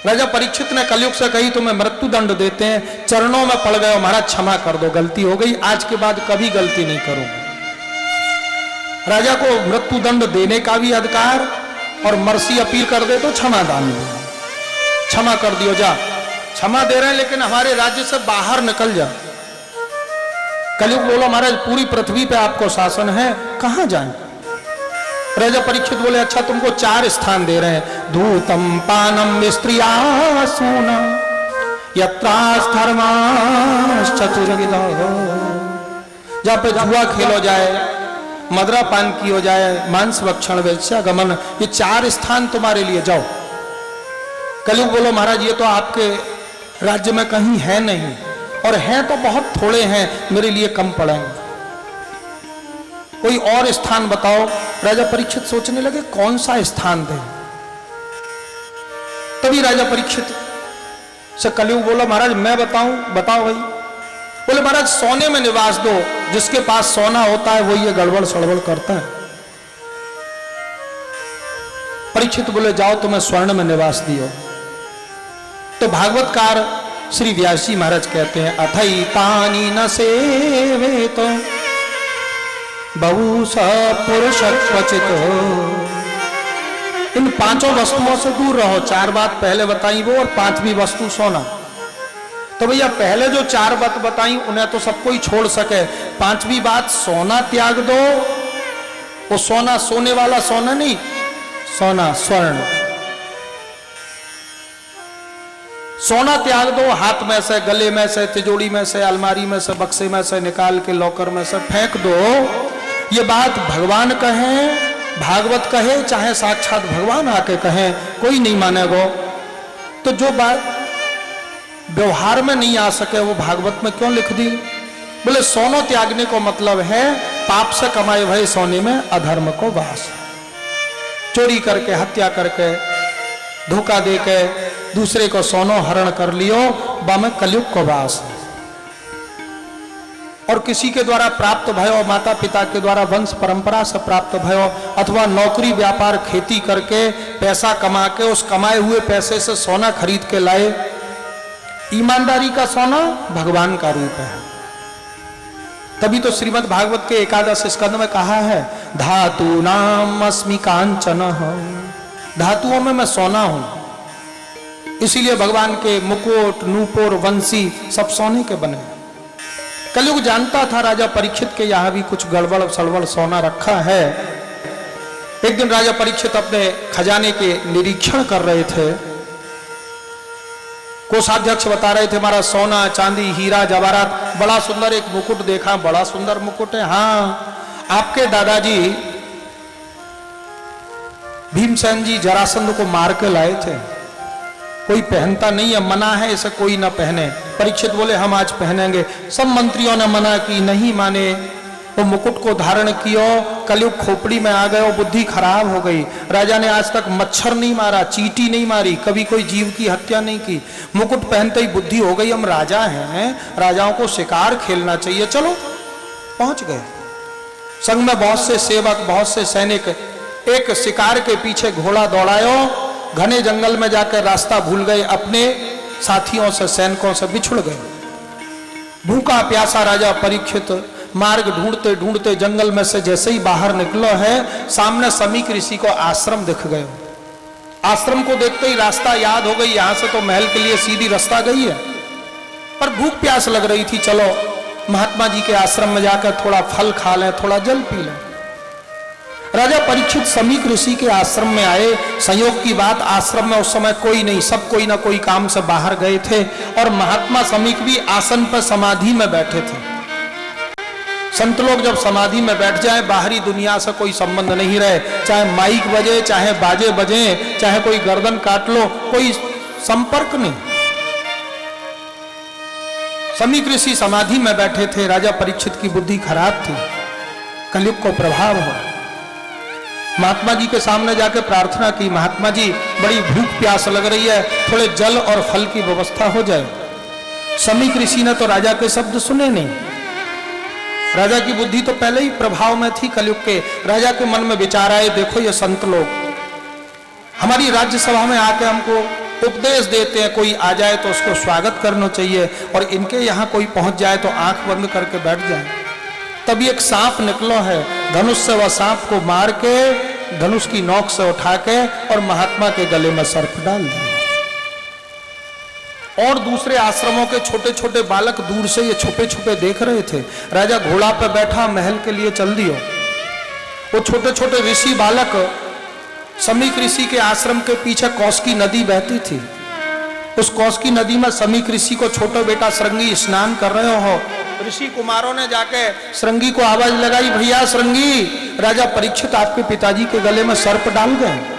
राजा परीक्षित ने कलयुग से कही तुम्हें मृत्यु दंड देते हैं, चरणों में पड़ गए, महाराज क्षमा कर दो, गलती हो गई, आज के बाद कभी गलती नहीं करूंगा। राजा को मृत्यु दंड देने का भी अधिकार और मर्सी अपील कर दे तो क्षमा दान दो, क्षमा कर दियो, जा क्षमा दे रहे हैं लेकिन हमारे राज्य से बाहर निकल जा। कलयुग बोलो महाराज पूरी पृथ्वी पे आपको शासन है, कहां जाएं? राजा परीक्षित बोले अच्छा तुमको 4 स्थान दे रहे हैं, धूतम पानम स्त्रियासूना यत्रास्थर्माश्चतुर्विधो, जहां पे जुआ खेलो जाए, मदरा पान की हो जाए, मांस भक्षण वेश्यागमन, ये 4 स्थान तुम्हारे लिए, जाओ। कलयुग बोलो महाराज ये तो आपके राज्य में कहीं है नहीं, और हैं तो बहुत थोड़े हैं, मेरे लिए कम पड़ेंगे, कोई और स्थान बताओ। राजा परीक्षित सोचने लगे कौन सा स्थान दे। तभी राजा परीक्षित से कलयुग बोला महाराज मैं बताऊं, बताओ भाई। बोले महाराज सोने में निवास दो, जिसके पास सोना होता है वो ये गड़बड़ सड़बड़ करता है। परीक्षित बोले जाओ तुम्हें स्वर्ण में निवास दियो। तो भागवतकार श्री व्यास जी महाराज कहते हैं अथई तानी न सेवे तो बहु सपुरुष क्वचित, इन 5 वस्तुओं से दूर रहो। 4 बात पहले बताई वो, और 5वीं वस्तु सोना। तो भैया पहले जो 4 बात बताई उन्हें तो सब कोई छोड़ सके, 5वीं बात सोना त्याग दो। वो सोना सोने वाला सोना नहीं, सोना स्वर्ण, सोना त्याग दो, हाथ में से, गले में से, तिजोरी में से, अलमारी में से, बक्से में से निकाल के लॉकर में से फेंक दो। ये बात भगवान कहें, भागवत कहे, चाहे साक्षात भगवान आके कहें, कोई नहीं मानेगा। तो जो बात व्यवहार में नहीं आ सके वो भागवत में क्यों लिख दी? बोले सोनो त्यागने को मतलब है पाप से कमाए भय सोने में अधर्म को वास, चोरी करके, हत्या करके, धोखा देके दूसरे को सोनो हरण कर लियो, बामे कलयुग को वास। और किसी के द्वारा प्राप्त भयो, माता पिता के द्वारा वंश परंपरा से प्राप्त भयो, अथवा नौकरी व्यापार खेती करके पैसा कमा के उस कमाए हुए पैसे से सोना खरीद के लाए, ईमानदारी का सोना भगवान का रूप है। तभी तो श्रीमद् भागवत के 11 स्कंद में कहा है धातु नाम अस्मि कांचन, धातुओं में मैं सोना हूं। इसीलिए भगवान के मुकुट, नूपुर, वंशी सब सोने के बने। कलयुग जानता था राजा परीक्षित के यहां भी कुछ गड़बड़ सड़बड़ सोना रखा है। एक दिन राजा परीक्षित अपने खजाने के निरीक्षण कर रहे थे। कोषाध्यक्ष बता रहे थे हमारा सोना, चांदी, हीरा, जवाहरात, बड़ा सुंदर एक मुकुट देखा, बड़ा सुंदर मुकुट है। हाँ, आपके दादाजी भीमसेन जी जरासंध को मार के लाए थे, कोई पहनता नहीं है, मना है, इसे कोई ना पहने। परीक्षित बोले हम आज पहनेंगे। सब मंत्रियों ने मना की, नहीं माने। वो मुकुट को धारण कियो, कलयुग खोपड़ी में आ गए, बुद्धि खराब हो गई। राजा ने आज तक मच्छर नहीं मारा, चींटी नहीं मारी, कभी कोई जीव की हत्या नहीं की। मुकुट पहनते ही बुद्धि हो गई हम राजा हैं, राजाओं को शिकार खेलना चाहिए, चलो पहुंच गए। संग में बहुत से सेवक, बहुत से सैनिक, एक शिकार के पीछे घोड़ा दौड़ायो, घने जंगल में जाकर रास्ता भूल गए, अपने साथियों से, सैनिकों से बिछुड़ गए। भूखा प्यासा राजा परीक्षित मार्ग ढूंढते ढूंढते जंगल में से जैसे ही बाहर निकलो है, सामने समीक ऋषि को आश्रम दिख गए। आश्रम को देखते ही रास्ता याद हो गई, यहां से तो महल के लिए सीधी रास्ता गई है, पर भूख प्यास लग रही थी, चलो महात्मा जी के आश्रम में जाकर थोड़ा फल खा लें, थोड़ा जल पी लें। राजा परीक्षित समीक ऋषि के आश्रम में आए। संयोग की बात, आश्रम में उस समय कोई नहीं, सब कोई ना कोई काम से बाहर गए थे, और महात्मा समीक भी आसन पर समाधि में बैठे थे। संत लोग जब समाधि में बैठ जाए, बाहरी दुनिया से कोई संबंध नहीं रहे, चाहे माइक बजे, चाहे बाजे बजे, चाहे कोई गर्दन काट लो, कोई संपर्क नहीं। समीक ऋषि समाधि में बैठे थे। राजा परीक्षित की बुद्धि खराब थी, कलयुग को प्रभाव हो। महात्मा जी के सामने जाकर प्रार्थना की, महात्मा जी बड़ी भूख प्यास लग रही है, थोड़े जल और फल की व्यवस्था हो जाए। समीक ऋषि ने तो राजा के शब्द सुने नहीं, राजा की बुद्धि तो पहले ही प्रभाव में थी कलयुग के। राजा के मन में विचार आए, देखो ये संत लोग हमारी राज्यसभा में आके हमको उपदेश देते हैं, कोई आ जाए तो उसको स्वागत करना चाहिए, और इनके यहाँ कोई पहुंच जाए तो आंख बंद करके बैठ जाए। तभी एक सांप निकलो है, धनुष से वह सांप को मार के धनुष की नोक से उठा के और महात्मा के गले में सर्प डाल दिया। और दूसरे आश्रमों के छोटे छोटे बालक दूर से ये छुपे छुपे देख रहे थे। राजा घोड़ा पर बैठा महल के लिए चल दियो। वो छोटे छोटे ऋषि बालक समीक ऋषि के आश्रम के पीछे कौशिकी नदी बहती थी। उस कौशिकी नदी में समीक ऋषि को छोटा बेटा श्रृंगी स्नान कर रहे हो। ऋषि कुमारों ने जाके श्रृंगी को आवाज लगाई, भैया श्रृंगी, राजा परीक्षित आपके पिताजी के गले में सर्प डाल गए।